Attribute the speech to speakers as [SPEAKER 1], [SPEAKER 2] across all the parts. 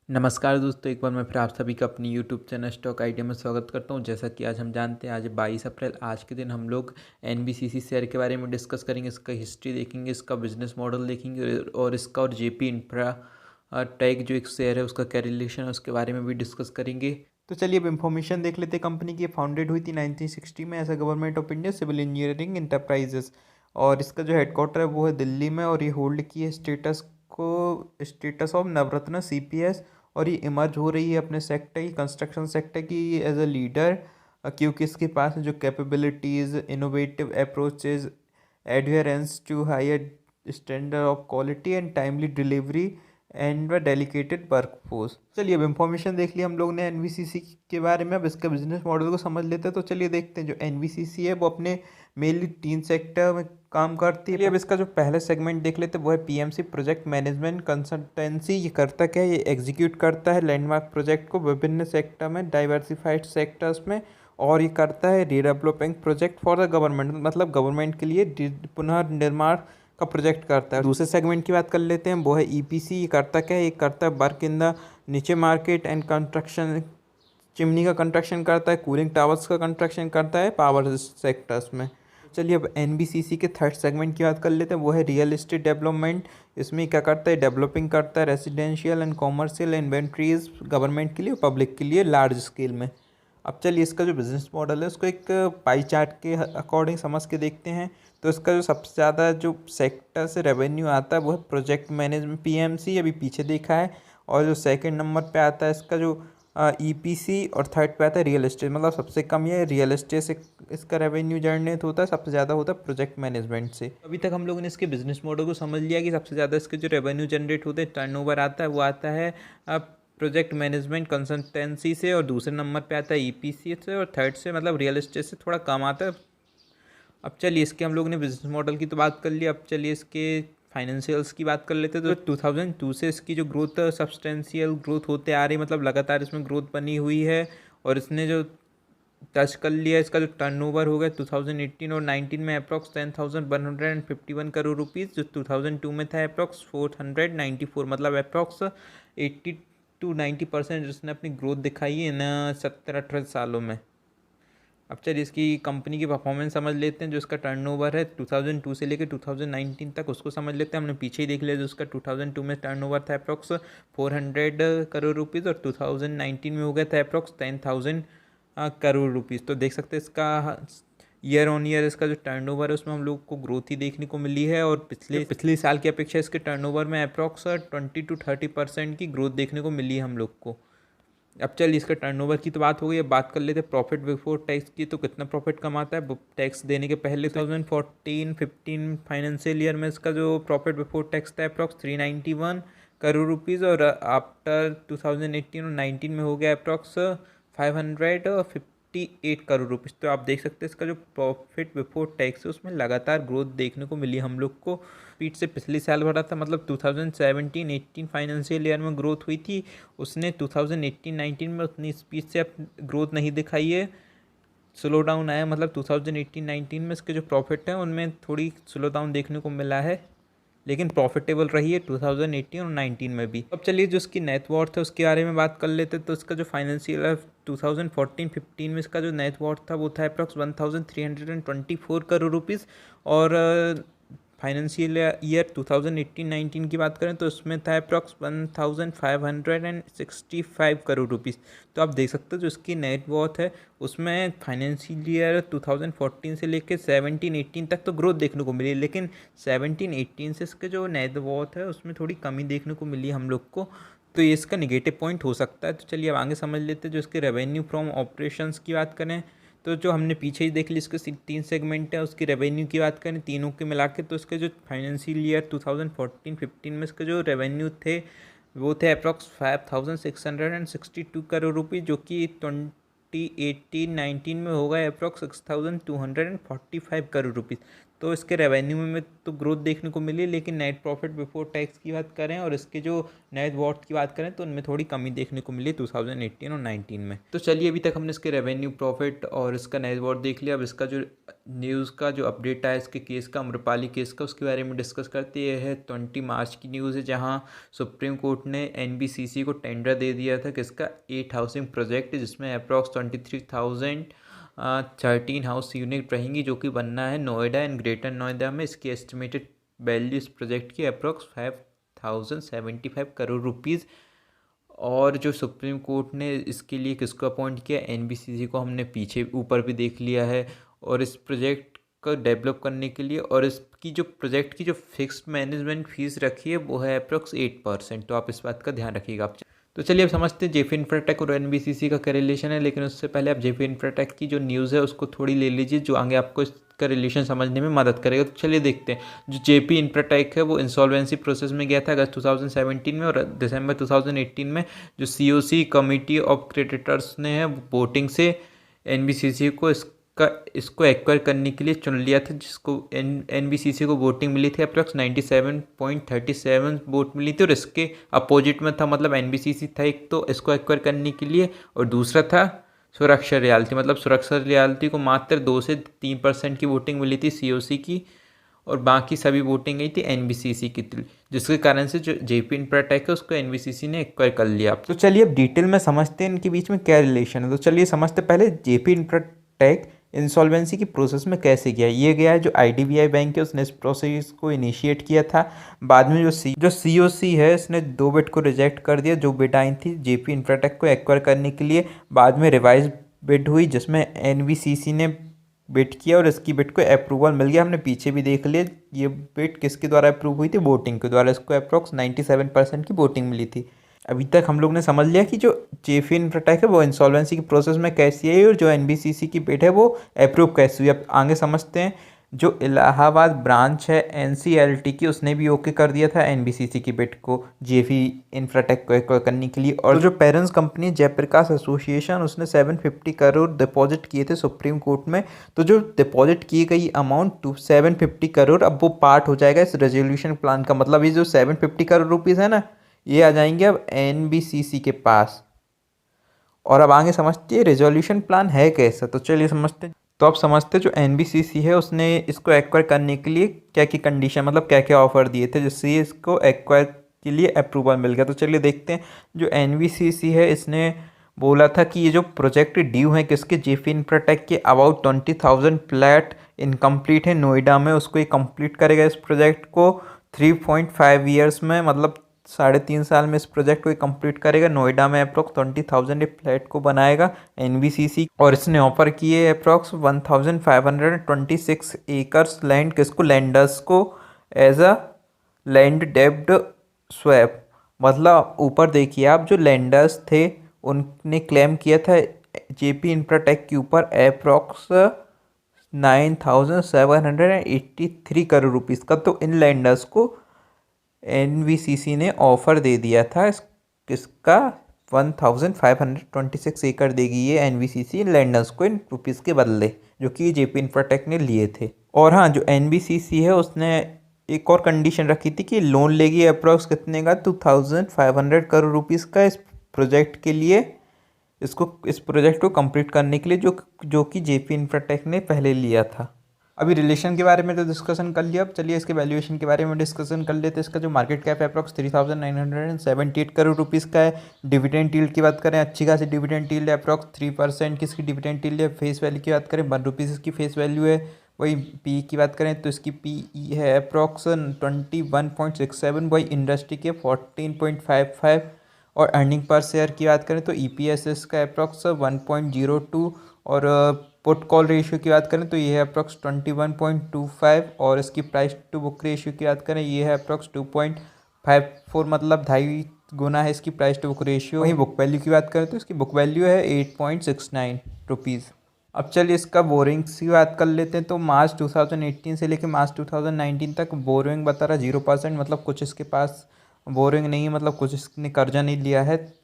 [SPEAKER 1] नमस्कार दोस्तों, एक बार मैं फिर आप सभी का अपनी यूट्यूब चैनल स्टॉक आइडिया में स्वागत करता हूं। जैसा कि आज हम जानते हैं, आज 22 अप्रैल, आज के दिन हम लोग एनबीसीसी शेयर के बारे में डिस्कस करेंगे। इसका हिस्ट्री देखेंगे, इसका बिजनेस मॉडल देखेंगे और इसका और जेपी इंफ्रा टेक जो एक शेयर है उसका क्या रिलेशन है उसके बारे में भी डिस्कस करेंगे। तो चलिए अब इन्फॉर्मेशन देख लेते हैं। कंपनी की फाउंडेड हुई थी 1960 में as a government of India civil engineering enterprises, और इसका जो हेडक्वार्टर है वो है दिल्ली में, और ये होल्ड की है स्टेटस ऑफ नवरत्न सीपीएस, और ये इमर्ज हो रही है अपने सेक्टर की, कंस्ट्रक्शन सेक्टर की, एज अ लीडर, क्योंकि इसके पास जो capabilities, innovative approaches, adherence to higher standard of quality and timely delivery and व डेलिकेटेड वर्कफोर्स। चलिए अब इंफॉर्मेशन देख लिया हम लोग ने एनवीसीसी के बारे में। अब इसका बिजनेस मॉडल को समझ लेते हैं। तो चलिए देखते हैं। जो एनवीसीसी है वो अपने मेनली 3 सेक्टर में काम करती है। अब इसका जो पहले सेगमेंट देख लेते हैं वो है पीएमसी, प्रोजेक्ट मैनेजमेंट कंसल्टेंसी। ये करता क्या है? ये एग्जीक्यूट करता है लैंडमार्क प्रोजेक्ट को विभिन्न सेक्टर में, डाइवर्सिफाइड सेक्टर्स में, और ये करता है रीडेवलपिंग प्रोजेक्ट फॉर द गवर्नमेंट, मतलब गवर्नमेंट के लिए पुनर्निर्माण का प्रोजेक्ट करता है। दूसरे सेगमेंट की बात कर लेते हैं, वो है ईपीसी। ये करता क्या है? ये करता है वर्क इन द नीचे मार्केट एंड कंस्ट्रक्शन, चिमनी का कंस्ट्रक्शन करता है, कूलिंग टावर्स का कंस्ट्रक्शन करता है पावर सेक्टर्स में। चलिए अब एनबीसीसी के थर्ड सेगमेंट की बात कर लेते हैं, वो है रियल एस्टेट डेवलपमेंट। इसमें क्या करता है? डेवलपिंग करता है residential and commercial inventories government के लिए, पब्लिक के लिए लार्ज स्केल में। अब चलिए इसका जो बिजनेस मॉडल है उसको एक पाई चार्ट के अकॉर्डिंग समझ के देखते हैं। तो इसका जो सबसे ज़्यादा जो सेक्टर से रेवेन्यू आता है वो है प्रोजेक्ट मैनेजमेंट, पीएमसी, अभी पीछे देखा है। और जो सेकंड नंबर पे आता है इसका जो ईपीसी, और थर्ड पे आता है रियल एस्टेट। मतलब सबसे कम ये रियल एस्टेट से इसका रेवेन्यू जनरेट होता है, सबसे ज़्यादा होता है प्रोजेक्ट मैनेजमेंट से। अभी तक हम लोगों ने इसके बिजनेस मॉडल को समझ लिया कि सबसे ज़्यादा इसके जो रेवेन्यू जनरेट होते हैं, टर्नओवर आता है, वो आता है प्रोजेक्ट मैनेजमेंट कंसल्टेंसी से, और दूसरे नंबर पे आता है ईपीसी से, और थर्ड से मतलब रियल एस्टेट से थोड़ा कम आता है। अब चलिए इसके हम लोग ने बिजनेस मॉडल की तो बात कर ली। अब चलिए इसके फाइनेंशियल्स की बात कर लेते हैं। तो 2002 से इसकी जो ग्रोथ, सब्सटेंशियल ग्रोथ होते आ रही, मतलब लगातार इसमें ग्रोथ बनी हुई है, और इसने जो टच कर लिया, इसका जो टर्नओवर हो गया 2018 और 19 में अप्रॉक्स 10,151 करोड़ रुपीज़, जो 2002 में था अप्रॉक्स 494, मतलब अप्रॉक्स 80 to 90% जिसने अपनी ग्रोथ दिखाई है इन 17-18 सालों में। अब चलिए इसकी कंपनी की परफॉर्मेंस समझ लेते हैं। जो इसका टर्नओवर है 2002 से लेकर 2019 तक, उसको समझ लेते हैं। हमने पीछे ही देख लिया, जो उसका 2002 में टर्नओवर था अप्रॉक्स 400 करोड़ रुपीज़, और 2019 में हो गया था अप्रॉक्स 10,000 करोड़ रुपीज़। तो देख सकते हैं इसका ईयर ऑन ईयर इसका जो टर्नओवर है उसमें हम लोग को ग्रोथ ही देखने को मिली है, और पिछले साल की अपेक्षा इसके टर्नओवर में अप्रॉक्स 20 to 30% की ग्रोथ देखने को मिली है हम लोग को। अब चलिए इसका टर्नओवर की तो बात हो गई। अब बात कर लेते हैं प्रॉफिट बिफोर टैक्स की। तो कितना प्रॉफिट कमाता है टैक्स देने के पहले? 2014-15 फाइनेंशियल ईयर में इसका जो प्रॉफिट बिफोर टैक्स था अप्रॉक्स 391 करोड़ रुपीज़, और आफ्टर 2018 और 19 में हो गया अप्रॉक्स 558 करोड़ रुपीज़। तो आप देख सकते हैं इसका जो प्रॉफिट बिफोर टैक्स है उसमें लगातार ग्रोथ देखने को मिली हम लोग को। स्पीड से पिछले साल बढ़ा था, मतलब 2017-18 फाइनेंशियल ईयर में ग्रोथ हुई थी, उसने 2018-19 में उतनी स्पीड से अब ग्रोथ नहीं दिखाई है, स्लो डाउन आया। मतलब 2018-19 में इसके जो प्रॉफिट हैं उनमें थोड़ी स्लो डाउन देखने को मिला है, लेकिन प्रॉफिटेबल रही है 2018 और 19 में भी। अब चलिए जो इसकी नेट वॉर्थ है उसके बारे में बात कर लेते हैं। तो इसका जो फाइनेंशियल 2014-15 में इसका जो नेट वॉर्थ था वो था अप्रॉक्स 1,324 करोड़ रुपीज़, और फाइनेंशियल ईयर 2018-19 की बात करें तो उसमें था अप्रॉक्स 1,565 करोड़ रुपीज़। तो आप देख सकते हो जो इसकी नेट वॉर्थ है उसमें फाइनेंशियल ईयर 2014 से लेकर 17-18 तक तो ग्रोथ देखने को मिली, लेकिन 17-18 से इसके जो नेट वॉर्थ है उसमें थोड़ी कमी देखने को मिली हम लोग को। तो ये इसका निगेटिव पॉइंट हो सकता है। तो चलिए अब आगे समझ लेते हैं। जो इसके रेवेन्यू फ्रॉम ऑपरेशंस की बात करें तो जो हमने पीछे ही देख ली इसके 3 सेगमेंट है, उसकी रेवेन्यू की बात करें तीनों के मिला के, तो इसके जो फाइनेंशियल ईयर 2014-15 में इसके जो रेवेन्यू थे वो थे अप्रॉक्स 5,662 करोड़ रुपीज़, जो कि 2018-19 में हो गए अप्रॉक्स 6,245 करोड़ रुपीज़। तो इसके रेवेन्यू में तो ग्रोथ देखने को मिली, लेकिन नेट प्रॉफिट बिफोर टैक्स की बात करें और इसके जो नेट वॉट की बात करें तो उनमें थोड़ी कमी देखने को मिली 2018 और 19 में। तो चलिए, अभी तक हमने इसके रेवेन्यू, प्रॉफिट और इसका नेट वॉट देख लिया। अब इसका जो न्यूज़ का जो अपडेट आया इसके केस का, अम्रपाली केस का, उसके बारे में डिस्कस करते हैं। यह है 20 मार्च की न्यूज़ है, जहाँ सुप्रीम कोर्ट ने NBCC को टेंडर दे दिया था किसका, 8 हाउसिंग प्रोजेक्ट, जिसमें अप्रॉक्स 23,013 हाउस यूनिट रहेंगी, जो कि बनना है नोएडा एंड ग्रेटर नोएडा में। इसकी एस्टिमेटेड वैल्यू इस प्रोजेक्ट की अप्रॉक्स 5,075 करोड़ रुपीज़। और जो सुप्रीम कोर्ट ने इसके लिए किसको अपॉइंट किया, NBCC को हमने पीछे ऊपर भी देख लिया है। और इस प्रोजेक्ट को डेवलप करने के लिए, और इसकी जो प्रोजेक्ट की जो फिक्स्ड मैनेजमेंट फीस रखी है वो है अप्रॉक्स 8%। तो आप इस बात का ध्यान रखिएगा आप। तो चलिए अब समझते हैं जेपी इंफ्राटेक और NBCC का क्या रिलेशन है। लेकिन उससे पहले आप जेपी इंफ्राटेक की जो न्यूज़ है उसको थोड़ी ले लीजिए, जो आगे आपको इसका रिलेशन समझने में मदद करेगा। तो चलिए देखते हैं। जो जेपी इंफ्राटेक है वो इंसॉल्वेंसी प्रोसेस में गया था अगस्त 2017 में, और दिसंबर 2018 में जो COC कमिटी ऑफ क्रेडिटर्स ने है वोटिंग से NBCC को इसको एक्वायर करने के लिए चुन लिया था, जिसको NBCC को वोटिंग मिली थी अप्रॉक्स 97.37 वोट मिली थी। और इसके अपोजिट में था, मतलब NBCC था एक तो इसको एक्वायर करने के लिए, और दूसरा था सुरक्षा रियाल्टी। मतलब सुरक्षा रियाल्टी को मात्र 2 से 3% की वोटिंग मिली थी COC की, और बाकी सभी वोटिंग गई थी NBCC की, जिसके कारण से जो जेपी इंफ्राटेक है उसको NBCC ने एक्वायर कर लिया। तो चलिए अब डिटेल में समझते हैं इनके बीच में क्या रिलेशन है। तो चलिए समझते पहले जेपी इंफ्राटेक इंसॉल्वेंसी की प्रोसेस में कैसे गया। ये गया है जो IDBI बैंक है उसने इस प्रोसेस को इनिशिएट किया था। बाद में जो COC है इसने 2 बिड को रिजेक्ट कर दिया, जो बिड आई थी जेपी इंफ्राटेक को एक्वायर करने के लिए। बाद में रिवाइज बिड हुई जिसमें NBCC ने बिड किया और इसकी बिड को अप्रूवल मिल गया। हमने पीछे भी देख लिया ये बिड किसके द्वारा अप्रूव हुई थी, वोटिंग के द्वारा। इसको अप्रॉक्स 97% की वोटिंग मिली थी। अभी तक हम लोग ने समझ लिया कि जो जेपी इंफ्राटेक है वो इंसॉल्वेंसी की प्रोसेस में कैसी है, और जो NBCC की बिड है वो अप्रूव कैसी हुई। अब आगे समझते हैं। जो इलाहाबाद ब्रांच है NCLT की, उसने भी ओके कर दिया था NBCC की बिड को जेपी इंफ्राटेक को एक्वायर करने के लिए। और जो पेरेंट्स कंपनी जयप्रकाश एसोसिएशन, उसने 750 करोड़ डिपॉजिट किए थे सुप्रीम कोर्ट में। तो जो डिपॉजिट की गई अमाउंट 750 करोड़ अब वो पार्ट हो जाएगा इस रेजोल्यूशन प्लान का। मतलब ये जो 750 करोड़ रुपीज़ है ना, ये आ जाएंगे अब NBCC के पास। और अब आगे समझते हैं रेजोल्यूशन प्लान है कैसा। तो चलिए समझते हैं। तो आप समझते जो NBCC है उसने इसको एक्वायर करने के लिए क्या क्या कंडीशन, मतलब क्या क्या ऑफर दिए थे जिससे इसको एक्वायर के लिए अप्रूवल मिल गया। तो चलिए देखते हैं। जो NBCC है इसने बोला था कि ये जो प्रोजेक्ट ड्यू है किसके, जेपी इंफ्राटेक के, अबाउट 20,000 फ्लैट इनकम्प्लीट है नोएडा में, उसको ये कंप्लीट करेगा इस प्रोजेक्ट को 3.5 ईयर्स में। मतलब 3.5 साल में इस प्रोजेक्ट को कंप्लीट करेगा। नोएडा में अप्रॉक्स 20,000 फ्लैट को बनाएगा NBCC। और इसने ऑफर किए अप्रॉक्स 1,526 एकर्स लैंड किसको, लैंडर्स को, एज अ लैंड डेब्ट स्वैप। मतलब ऊपर देखिए आप, जो लैंडर्स थे उनने क्लेम किया था जेपी इंफ्राटेक के ऊपर अप्रॉक्स 9,783 करोड़ रुपीज़ का। तो इन लैंडर्स को NBCC ने ऑफर दे दिया था किसका, 1,526 एकड़ देगी ये NBCC लैंडर्स को इन रुपीज़ के बदले, जो कि जेपी इंफ्राटेक ने लिए थे। और हाँ, जो NBCC है उसने एक और कंडीशन रखी थी कि लोन लेगी अप्रॉक्स कितने का, 2,500 करोड़ रुपीज़ का इस प्रोजेक्ट के लिए, इस प्रोजेक्ट को कंप्लीट करने के लिए, जो कि जेपी इंफ्राटेक ने पहले लिया था। अभी रिलेशन के बारे में तो डिस्कशन कर लिया। अब चलिए इसके वैल्यूएशन के बारे में डिस्कशन कर लेते हैं। इसका जो मार्केट कैप है अप्रॉक्स 3,978 करोड़ रुपीज़ का है। डिविडेंड यील्ड की बात करें, अच्छी खासी डिविडेंड यील्ड है, अप्रॉक्स 3% की इसकी डिविडेंड यील्ड है। फेस वैल्यू की बात करें, 1 रुपीज़ इसकी फेस वैल्यू है। वही PE की बात करें तो इसकी PE है अप्रॉक्स 21.67, वही इंडस्ट्री के 14.55। और अर्निंग पर शेयर की बात करें तो EPS इसका अप्रॉक्स 1.02। और पुट कॉल रेशियो की बात करें तो ये है अप्रॉक्स 21.25। और इसकी प्राइस टू बुक रेशियो की बात करें ये है अप्रॉक्स 2.54, मतलब 2.5 गुना है इसकी प्राइस टू बुक रेशियो। वहीं बुक वैल्यू की बात करें तो इसकी बुक वैल्यू है 8.69 रुपीज़। अब चलिए इसका बोरिंग्स की बात कर लेते हैं। तो मार्च 2018 से लेकर मार्च 2019 तक बोरिंग बता रहा 0%, मतलब कुछ इसके पास बोरिंग नहीं है, मतलब कुछ इसने कर्जा नहीं लिया है।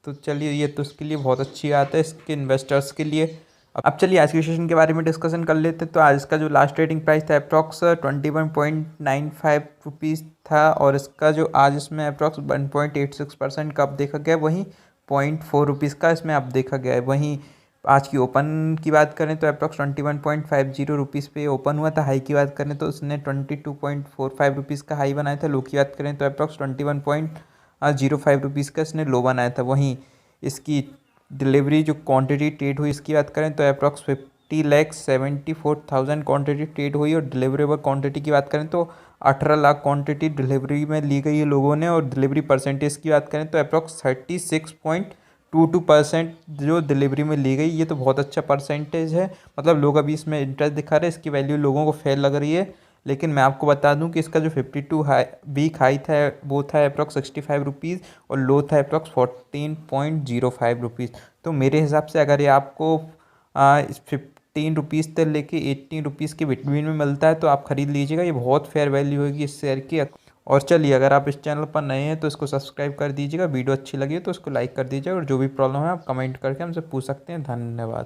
[SPEAKER 1] तो चलिए ये तो इसके लिए बहुत अच्छी बात है इसके इन्वेस्टर्स के लिए। अब चलिए आज के सेशन के बारे में डिस्कशन कर लेते हैं। तो आज इसका जो लास्ट ट्रेडिंग प्राइस था अप्रॉक्स 21.95 रुपीज़ था और इसका जो आज इसमें अप्रॉक्स 1.86% का अप देखा गया है, वहीं 0.4 रुपीज़ का इसमें अप देखा गया है। वहीं आज की ओपन की बात करें तो अप्रॉक्स 21.50 रुपीज़ पे ओपन हुआ था। हाई की बात करें तो उसने 22.45 रुपीज़ का हाई बनाया था। लो की बात करें तो अप्रॉक्स 21.05 रुपीज़ का इसने लो बनाया था। वहीं इसकी डिलीवरी जो क्वांटिटी ट्रेड हुई इसकी बात करें तो अप्रॉक्स 50,74,000 क्वांटिटी ट्रेड हुई और डिलीवरेबल क्वांटिटी की बात करें तो 18 लाख क्वांटिटी डिलीवरी में ली गई है लोगों ने। और डिलीवरी परसेंटेज की बात करें तो अप्रॉक्स 36.22% जो डिलीवरी में ली गई, ये तो बहुत अच्छा परसेंटेज है। मतलब लोग अभी इसमें इंटरेस्ट दिखा रहे हैं, इसकी वैल्यू लोगों को फेयर लग रही है। लेकिन मैं आपको बता दूं कि इसका जो 52 वीक हाई था वो था अप्रॉक्स 65 रुपीज़ और लो था अप्रॉक्स 14.05 रुपीज़। तो मेरे हिसाब से अगर ये आपको 15 रुपीज़ से लेके 18 रुपीज़ के बिटवीन में मिलता है तो आप ख़रीद लीजिएगा, ये बहुत फेयर वैल्यू होगी इस शेयर की। और चलिए अगर आप इस चैनल पर नए हैं तो इसको सब्सक्राइब कर दीजिएगा, वीडियो अच्छी लगी तो इसको लाइक कर दीजिएगा और जो भी प्रॉब्लम है आप कमेंट करके हमसे पूछ सकते हैं। धन्यवाद।